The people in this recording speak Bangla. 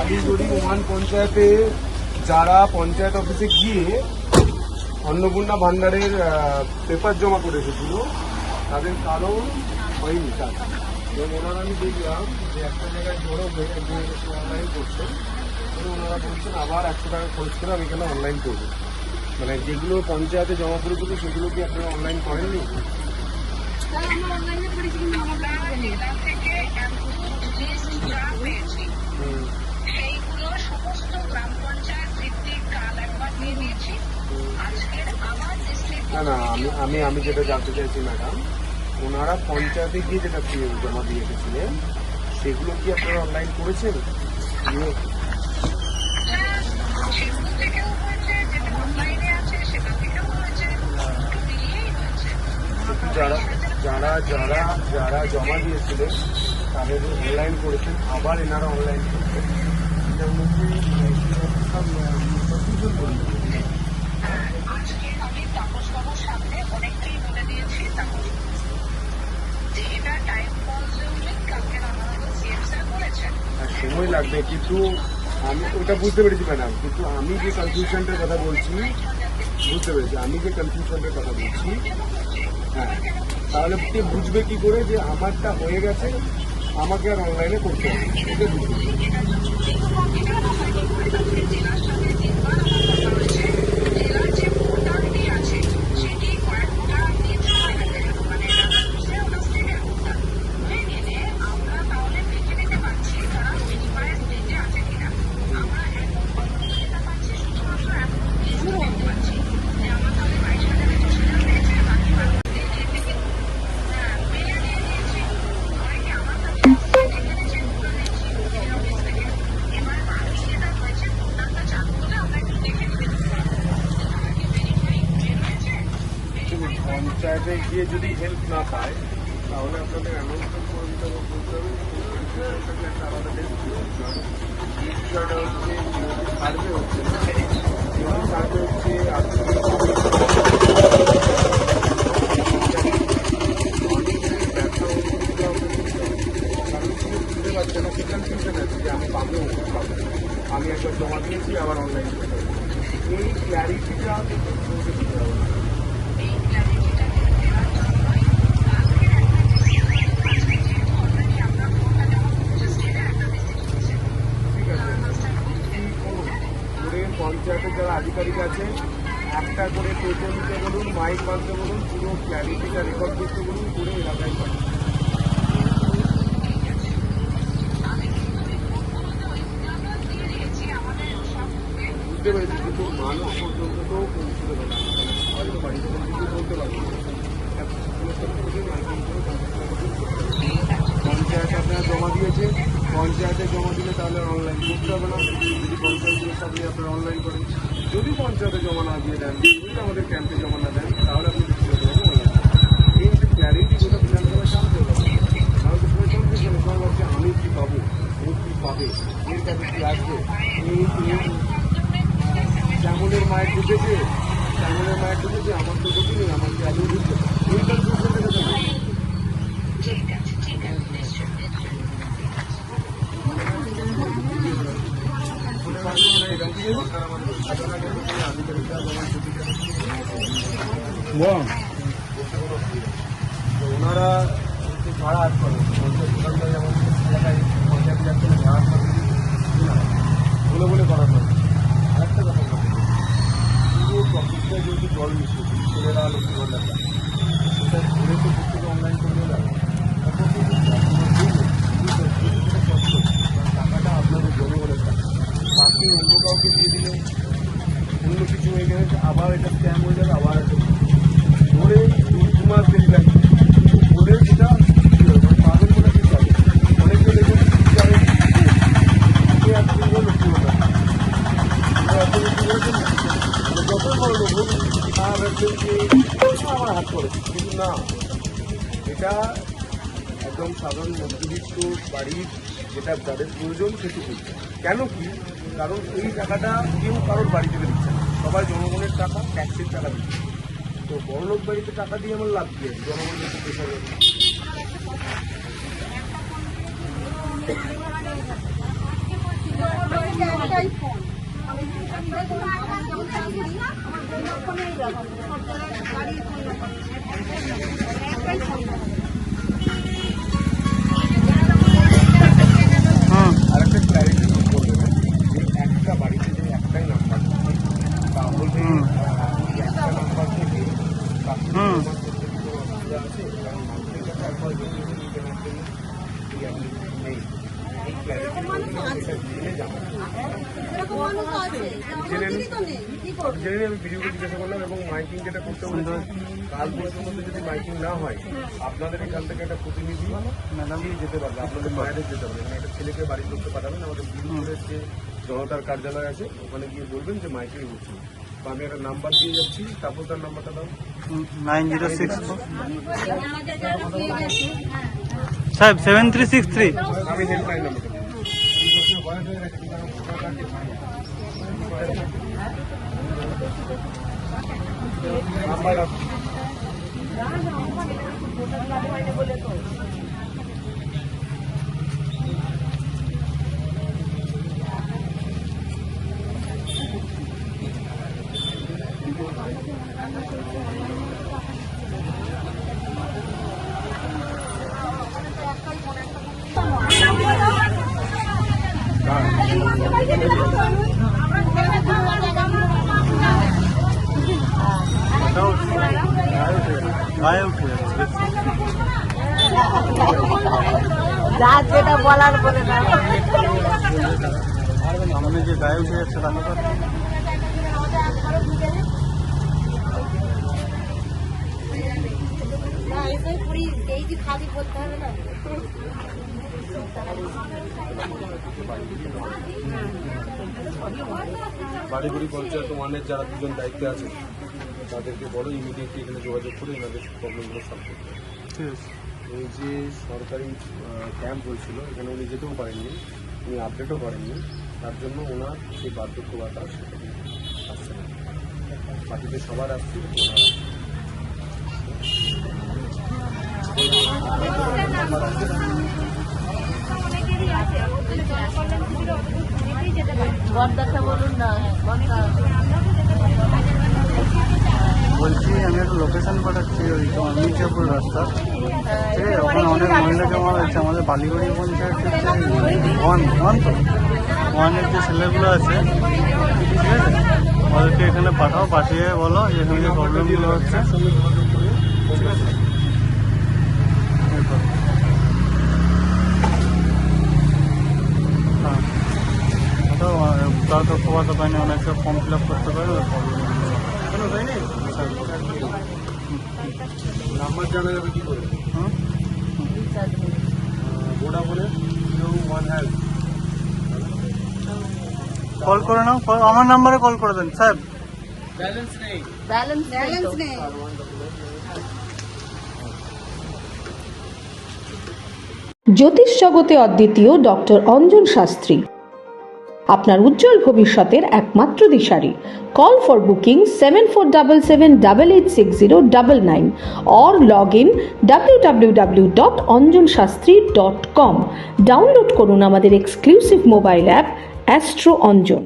কালীজড়ি ওমান পঞ্চায়েতে যারা পঞ্চায়েত অফিসে গিয়ে অন্নপূর্ণা ভান্ডারের পেপার জমা করে এসেছিল তাদের কারণ হয়নি কাজ। এবং ওনারা আমি দেখলাম যে একটা জায়গায় জড়ো হয়ে একজন অনলাইন করছেন, ওনারা বলছেন আবার 100 টাকা খরচ করে আমি এখানে অনলাইন করবো। মানে যেগুলো পঞ্চায়েতে জমা করেছিল সেগুলো কি আপনারা অনলাইন করেননি? না না, আমি যেটা জানতে চাইছি ম্যাডাম, ওনারা পঞ্চায়েতে গিয়ে যেটা জমা দিয়ে এসেছিলেন সেগুলো কি আপনারা অনলাইন করেছেন? যারা যারা যারা যারা জমা দিয়েছিলেন তাদের অনলাইন করেছেন, আবার এনারা অনলাইন করছেন, এটার মধ্যে সময় লাগবে, কিন্তু আমি ওটা বুঝতে পেরেছি ম্যাডাম, কিন্তু আমি যে কনফিউশনটার কথা বলছি, বুঝতে পেরেছি আমি যে কনফিউশনটার কথা বলছি, হ্যাঁ, তাহলে কে বুঝবে কি করে যে আমারটা হয়ে গেছে, আমাকে আর অনলাইনে করতে হবে, এটা বুঝতে পঞ্চায়েতে গিয়ে যদি হেল্প না পায় তাহলে আপনাদের অ্যানাউন্সমেন্ট করে দিতে হবে, বলতে হবে একটা আলাদা বিষয়টা হচ্ছে সার্ভে হচ্ছে, সার্ভে হচ্ছে বুঝতে পারছে না, সে কনফিউশন আছে যে আমি পাবো আমি একবার জমা দিয়েছি আবার অনলাইন করতে হবে, এই ক্ল্যারিটিটা দিতে হবে। পঞ্চায়েতের যারা আধিকারিক আছে একটা করে টোটো নিতে বলুন, মাইক বাঁধতে বলুন, পুরো ক্ল্যারিটিটা রেকর্ড করতে বলুন, পুরো এলাকায় পাঠান। বুঝতে পেরেছি, কিন্তু মানুষ পর্যন্ত তো পৌঁছতে পারে হয়তো বাড়িতে কিছু বলতে পারছি পঞ্চায়েতে আপনারা জমা দিয়েছে, পঞ্চায়েতে জমা দিলে তাহলে অনলাইন করতে হবে না, যদি পঞ্চায়েতের সাথে আপনারা অনলাইন করেন, যদি পঞ্চায়েতে জমা না দিয়ে দেন, যদি আমাদের ক্যাম্পে জমা না দেন তাহলে আপনি কিছু করতে পারবেন অনলাইন। এই যে ক্ল্যারিটি যেটা বিধানসভায় জানতে হবে, তাহলে তো সবাই কনফিউশন সবাই ভাবছে আমি কী পাবো, ও কী পাবে, এর কাছে কী আসবে, শ্যামলের মায়ের ঢুকেছে, শ্যামলের মায়ের ঢুকেছে, আমার তো ঢুকিনি, আমার কি আগে ঢুকছে, এই কনফিউশনটা ওনারা একটু ভাড়া হাত করে দোকানদার যেমন এলাকায় পঞ্চায়েত যাচ্ছে না, ভাড়া করে বলে বলে করা হয়। আরেকটা কথা বলতে পুরো টপিকটা যেহেতু জল মিশিয়েছে ছেলেরা লক্ষ্মী ভান্ডারটা, সেটা ঘুরে তো প্রত্যেকে অনলাইন করে দেয়, টাকাটা আপনাদের জনগণের টাকা, বাকি অন্য কাউকে দিয়ে দিলে অন্য কিছু হয়ে গেলে আবার এটা স্ক্যাম হয়ে যাবে, আবার এটা ধরে 2 মাস দেরি লাগবে, ধরে যেটা পাগল বলে দিতে হবে। অনেকে দেখুন যত বড় লোক আমার হাত করে, কিন্তু না, এটা একদম সাধারণ মধ্যবিত্ত বাড়ির যেটা যাদের প্রয়োজন সেটুকু। কেন কি? কারণ এই টাকাটা কেউ কারোর বাড়ি থেকে দিচ্ছে না, সবাই জনগণের টাকা, ট্যাক্সের টাকা দিচ্ছে। তো বড়লোক বাড়িতে টাকা দিয়ে আমার লাভ দিয়ে জনগণের একটু পেশা যাবে। একটাই ফোন। আমি দেখুন, আমার যেমন চাকরি, আমার বন্ধুর ফোনেই ব্যবহার করি। সব জায়গায় গাড়ি ফোন ব্যবহার করি। একটাই ফোন ব্যবহার করি। আরেকটা ক্ল্যারিটি করে দেবেন, যে একটা বাড়িতে যে একটাই নাম্বার থাকে, তাহলে একটা নাম্বার থেকে বাকি নাম্বার করতে কোনো অসুবিধা আছে? কারণ মানুষের কাছে একবার যদি ইন্টারনেট নেই, এই ক্ল্যারিটি এটা জেনে যাবেন। এরকম মানুষও আছে, আমাদেরই তো নেই, কি করবো? জেনে আমি ভিডিওকে জিজ্ঞাসা করলাম, এবং মাইকিং যেটা করতে বলেছি, কাল পরশুর মধ্যে যদি মাইকিং না হয়, আপনাদের এখান থেকে একটা প্রতিনিধি ম্যাডামই যেতে পারবে, আপনাদের মায়েদের যেতে পারবে, মানে একটা ছেলেকে বাড়ির লোককে পাঠাবেন, আমাদের বিরুদ্ধের যে জনতার কার্যালয় আছে ওখানে গিয়ে বলবেন যে মাইকিং হচ্ছে। তো আমি একটা নাম্বার দিয়ে যাচ্ছি, তারপর তার নাম্বারটা দাও। 9064 সাহেব 7363। আমি হেল্পলাইন নাম্বারটা দিই। নাম্বার রাখুন। গায়ে উঠে যাচ্ছে যা যেটা বলার বলে না। সামনে যে গায়ে উঠে যাচ্ছে তাকে তো এই যে খালি করতে হবে না। বাড়িগুড়ি পঞ্চায়েত ওয়ানের যারা দুজন দায়িত্বে আছে তাদেরকে বলো ইমিডিয়েটলি এখানে যোগাযোগ করে এনাদের প্রবলেমগুলো সলভ করতে। ঠিক আছে। এই যে সরকারি ক্যাম্প হয়েছিল, এখানে উনি যেতেও পারেননি, উনি আপডেটও করেননি, তার জন্য ওনার সেই বার্ধক্য ভাতা সেটা কিন্তু আসছে না। বাকিদের সবার আসছে, ওনার আসছে। বর্দাটা বলুন না, বলছি আমি একটা লোকেশন পাঠাচ্ছি, ওই তোমার মির্জাপুর রাস্তা, ঠিক আছে? ওখানে অনেক মহিলা জমা হয়েছে। আমাদের বালিগড়ি পঞ্চায়েতের ওয়ানের যে ছেলেগুলো আছে, ঠিক আছে, ওদেরকে এখানে পাঠাও, পাঠিয়ে বলো যে এখানে যে প্রবলেমগুলো হচ্ছে, ঠিক আছে? হ্যাঁ, তো তার তথ্যবার্তা পাইনি, অনেক সব ফর্ম ফিল আপ করতে পারে, নাম্বার জানা যাবে কি করে? ভোডাফোনের ওয়ান হ্যাজ কল করে নাও, আমার নাম্বারে কল করে দেন সাহেব। ব্যালেন্স নেই। জ্যোতিষ জগতে অদ্বিতীয় ডক্টর অঞ্জন শাস্ত্রী, আপনার উজ্জ্বল ভবিষ্যতের একমাত্র দিশারি। Call for booking 7477886099 or log in www.anjanshastri.com। Download করুন আমাদের exclusive mobile app astro Anjan.